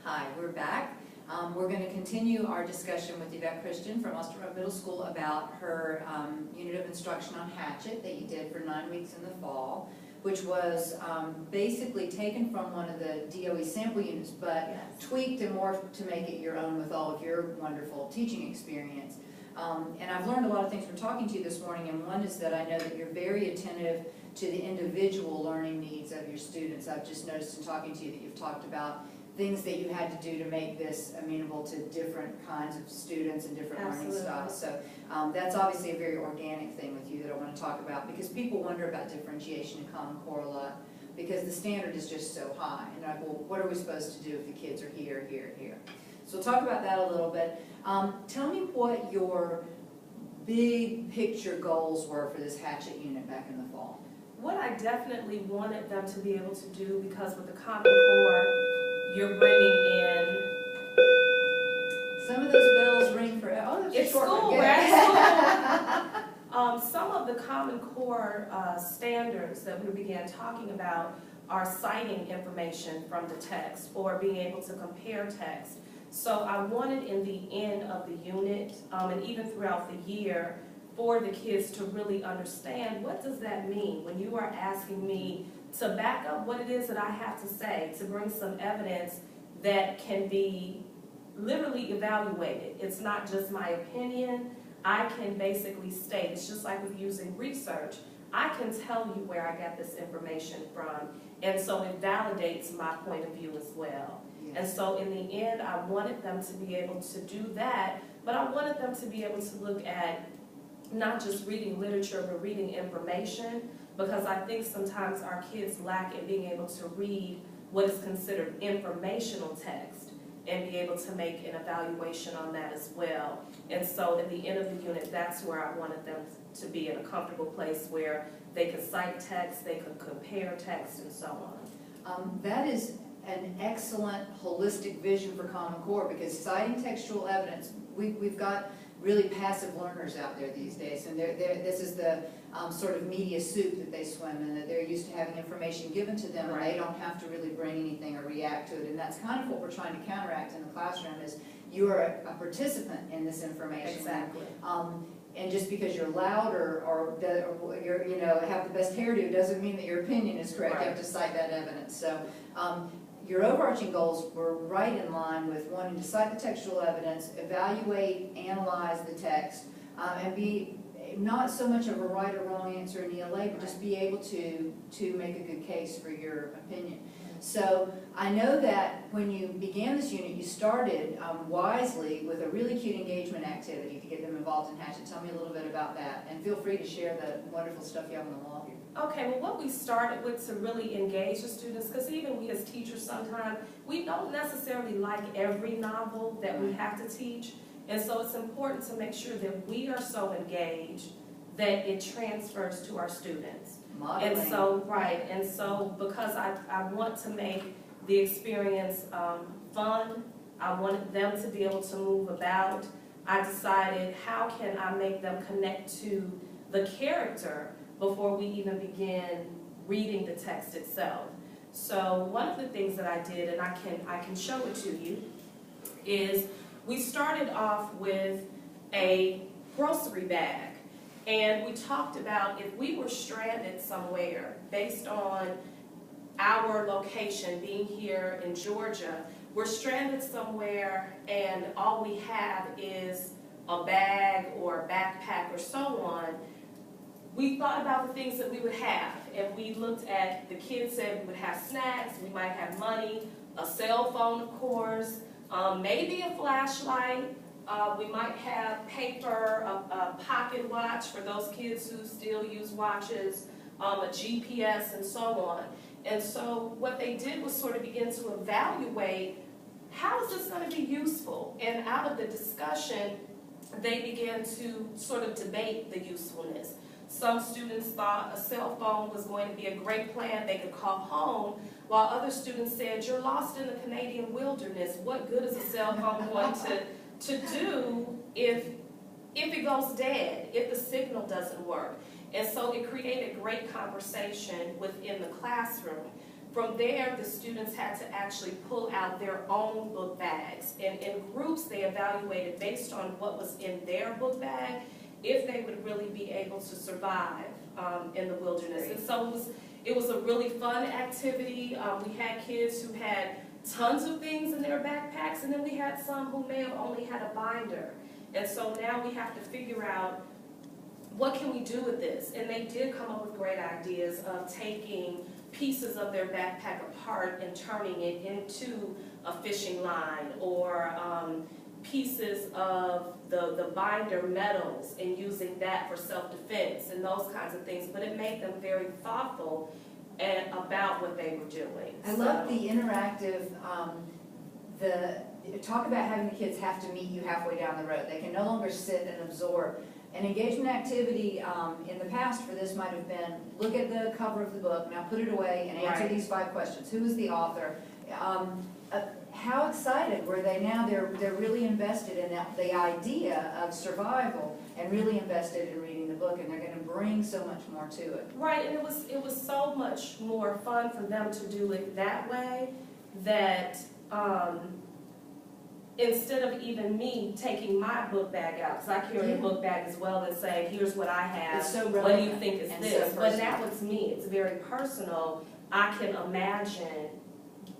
Hi, we're back. We're going to continue our discussion with Yvette Christian from Osterhout Middle School about her unit of instruction on Hachet that you did for 9 weeks in the fall, which was basically taken from one of the DOE sample units, but tweaked and morphed to make it your own with all of your wonderful teaching experience. And I've learned a lot of things from talking to you this morning, and one is that I know that you're very attentive to the individual learning needs of your students. I've just noticed in talking to you that you've talked about things that you had to do to make this amenable to different kinds of students and different learning styles. So that's obviously a very organic thing with you that I want to talk about, because people wonder about differentiation in Common Core a lot, because the standard is just so high. And like, well, what are we supposed to do if the kids are here, here, here? So we'll talk about that a little bit. Tell me what your big picture goals were for this Hachet unit back in the fall. What I definitely wanted them to be able to do, because with the Common Core, you're bringing in... Some of those bells ring for... Oh, that's it's a short school, one. right? Some of the Common Core standards that we began talking about are citing information from the text or being able to compare text. So I wanted in the end of the unit, and even throughout the year, for the kids to really understand, what does that mean when you are asking me to back up what it is that I have to say, to bring some evidence that can be literally evaluated. It's not just my opinion. I can basically state, it's just like with using research. I can tell you where I got this information from, and so it validates my point of view as well. Yes. And so in the end, I wanted them to be able to do that, but I wanted them to be able to look at not just reading literature, but reading information, because I think sometimes our kids lack in being able to read what is considered informational text and be able to make an evaluation on that as well. And so at the end of the unit, that's where I wanted them to be in a comfortable place where they could cite text, they could compare text, and so on. That is an excellent holistic vision for Common Core, because citing textual evidence, we've got really passive learners out there these days, and this is the sort of media soup that they swim in, that they're used to having information given to them, and they don't have to really bring anything or react to it. And that's kind of what we're trying to counteract in the classroom, is you are a participant in this information. Exactly. And just because you're loud or you're, you know, have the best hairdo doesn't mean that your opinion is correct. You have to cite that evidence. So your overarching goals were right in line with wanting to cite the textual evidence, evaluate, analyze the text, and be not so much of a right or wrong answer in ELA, but just be able to make a good case for your opinion. So I know that when you began this unit, you started wisely with a really cute engagement activity to get them involved in Hachet. Tell me a little bit about that, and feel free to share the wonderful stuff you have on the wall here. Okay, well, what we started with to really engage the students, because even we as teachers sometimes, we don't necessarily like every novel that we have to teach, and so it's important to make sure that we are so engaged that it transfers to our students. Modeling. And so, and so because I want to make the experience fun, I wanted them to be able to move about, I decided, how can I make them connect to the character before we even begin reading the text itself. So one of the things that I did, and I can show it to you, is we started off with a grocery bag. And we talked about if we were stranded somewhere based on our location being here in Georgia, we're stranded somewhere and all we have is a bag or a backpack or so on. We thought about the things that we would have, and we looked at, the kids said we would have snacks, we might have money, a cell phone of course, maybe a flashlight. We might have paper, a pocket watch for those kids who still use watches, a GPS, and so on. And so what they did was sort of begin to evaluate, how is this going to be useful? And out of the discussion, they began to sort of debate the usefulness. Some students thought a cell phone was going to be a great plan, they could call home, while other students said, you're lost in the Canadian wilderness, what good is a cell phone going to do if it goes dead, if the signal doesn't work? And so it created great conversation within the classroom. From there, the students had to actually pull out their own book bags. And in groups, they evaluated based on what was in their book bag, if they would really be able to survive in the wilderness. And so it was a really fun activity. We had kids who had tons of things in their backpacks, and then we had some who may have only had a binder. And so now we have to figure out, what can we do with this? And they did come up with great ideas of taking pieces of their backpack apart and turning it into a fishing line, or pieces of the binder metals and using that for self-defense and those kinds of things. But it made them very thoughtful about what they were doing. I love the interactive, talk about having the kids have to meet you halfway down the road. They can no longer sit and absorb. An engagement activity in the past for this might have been, look at the cover of the book, now put it away and answer these 5 questions. Who is the author? How excited were they now? They're really invested in the idea of survival and really invested in reading the book, and they're going to bring so much more to it. Right, and it was so much more fun for them to do it that way, that instead of even me taking my book bag out, because I carry a book bag as well, and say, here's what I have, It's so what do you think is this? So but now it's me, it's very personal. I can imagine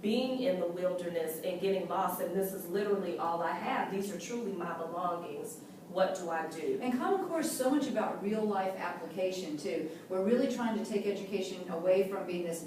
being in the wilderness and getting lost, and this is literally all I have. These are truly my belongings. What do I do? And Common Core is so much about real life application too. We're really trying to take education away from being this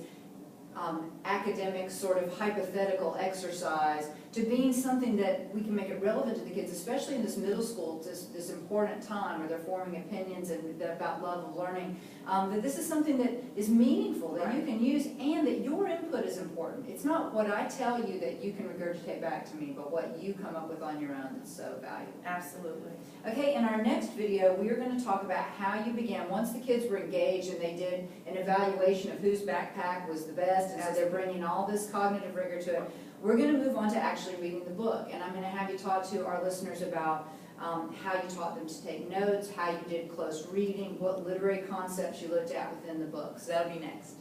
academic sort of hypothetical exercise to being something that we can make it relevant to the kids, especially in this middle school, this important time where they're forming opinions and about love of learning, that this is something that is meaningful, that you can use, and that your input is important. It's not what I tell you that you can regurgitate back to me, but what you come up with on your own that's so valuable. Absolutely. Okay, in our next video, we are going to talk about how you began. Once the kids were engaged and they did an evaluation of whose backpack was the best, and so they're bringing all this cognitive rigor to it, we're going to move on to actually reading the book. And I'm going to have you talk to our listeners about how you taught them to take notes, how you did close reading, what literary concepts you looked at within the book. So that'll be next.